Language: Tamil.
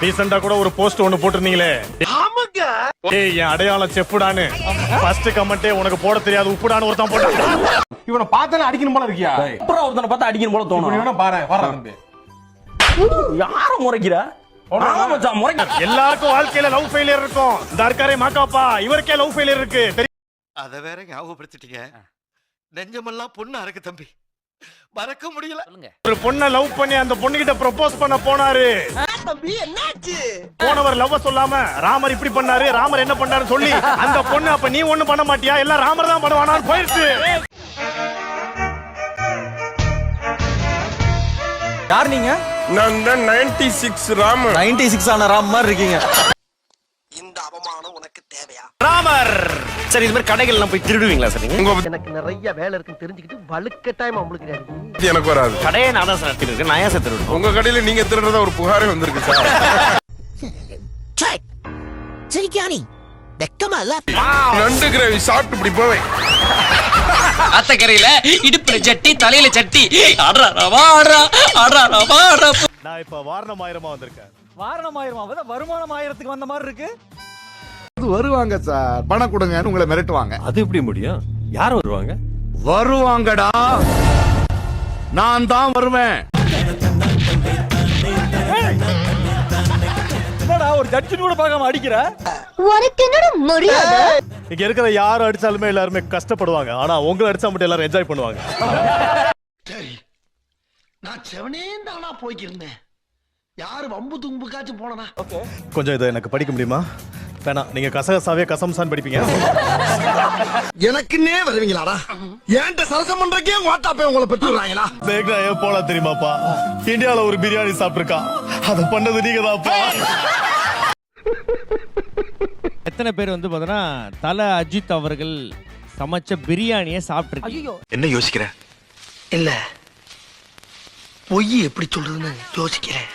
ரீசெண்டா கூட ஒரு போஸ்ட் ஒன்னு போட்டிருந்தீங்களே, ஏய் என் அடையாளம் செஃப்டான்னு. ஃபர்ஸ்ட் கமெண்டே உனக்கு போட தெரியாது உப்புடான்னு ஒருத்தன் போட்டான். இவனை பார்த்தாலே அடிக்கணும் போல இருக்கியா? அப்புறம் ஒருத்தனை பார்த்தா அடிக்கணும் போல தோணும். இவனை பாரு, வர தம்பி. யார முறைக்கிற? எல்லாருக்கும் வாழ்க்கையில லவ் ஃபெயிலியர் இருக்கும். இந்த இருக்காரே மாக்காப்பா, இவருக்கே லவ் ஃபெயிலியர் இருக்கு. அத வேற ஞாபகப்படுத்திட்டீங்க. நெஞ்சமெல்லாம் பொண்ணா இருக்கு தம்பி, மறக்க முடியல. ஒரு பொண்ணை லவ் பண்ணி அந்த பொண்ணுகிட்ட ப்ரொபோஸ் பண்ண போனாரு. போனவர் லவ் சொல்லாம ராமர் இப்படி பண்ணாரு, ராமர் என்ன பண்ணாரு சொல்லி அந்த பொண்ணு அப்ப நீ ஒண்ணு பண்ண மாட்டியா, எல்லாம் ராமர் தான் பண்ணுவானான்னு போயிடுச்சு. யார் நீங்க? நான் தான் 96 ராம். 96 ஆன ராம் மாதிரி இருக்கீங்க. இந்த அவமானம் உனக்கு தேவையா? ராமர் சரி, இது மாதிரி கடைகள் எல்லாம் போய் திருடுவீங்களா சார் நீங்க? எனக்கு நிறைய வேலை இருக்குன்னு தெரிஞ்சுக்கிட்டு வழுக்க டைம் உங்களுக்கு எனக்கு வராது. கடையை நான் தான் சார் திருடுறேன். நான் ஏன் சார் திருடுறேன்? உங்க கடையில நீங்க திருடுறதா ஒரு புகாரே வந்திருக்கு சார். சரிக்கானி வெக்கமா இல்ல? நண்டு கிரேவி சாப்பிட்டு இப்படி போவேன். அத்தக்கரையில இடுப்புல சட்டி, தலையில சட்டி. நான் இப்ப வாரணம் ஆயிரமா வந்திருக்கேன். வாரணம் ஆயிரம் வருமானம் ஆயிரத்துக்கு வந்த மாதிரி இருக்கு. வருவாங்க சார், பணம் கொடுங்கன்னு உங்களை மிரட்டுவாங்க. அது எப்படி முடியும்? யார் வருவாங்க? வருவாங்கடா, நான் தான் வருவேன். என்னடா ஒரு ஜட்ஜி கூட பார்க்காம அடிக்கிற? உனக்கு என்னடா மரியாதை? இங்க இருக்கிற யார் அடிச்சாலுமே எல்லாருமே கஷ்டப்படுவாங்க. ஆனா உங்களை அடிச்சா மட்டும் எல்லாரும் என்ஜாய் பண்ணுவாங்க. சரி, நான் செவனே தானா போய்க்கிருந்தேன். யாரு வம்பு தும்புக்காச்சும் போனா கொஞ்சம் இதை எனக்கு படிக்க முடியுமா? வேணாம், நீங்க கசகசாவே கசம்சான் படிப்பீங்க. எனக்குன்னே வருவீங்களாடா? ஏன்ட்ட சரசம் பண்றக்கே வாட்டாப்பே உங்களை பெற்றுறாங்களா? மேக்னா ஏன் போல தெரியுமாப்பா? இந்தியால ஒரு பிரியாணி சாப்பிட்டுருக்கான், அதை பண்ணது நீங்க தான்ப்பா. எத்தனை பேர் வந்து பார்த்தோன்னா தல அஜித் அவர்கள் சமைச்ச பிரியாணியை சாப்பிட்டுருக்கீங்க? என்ன யோசிக்கிற? இல்ல பொய் எப்படி சொல்றதுன்னு யோசிக்கிறேன்.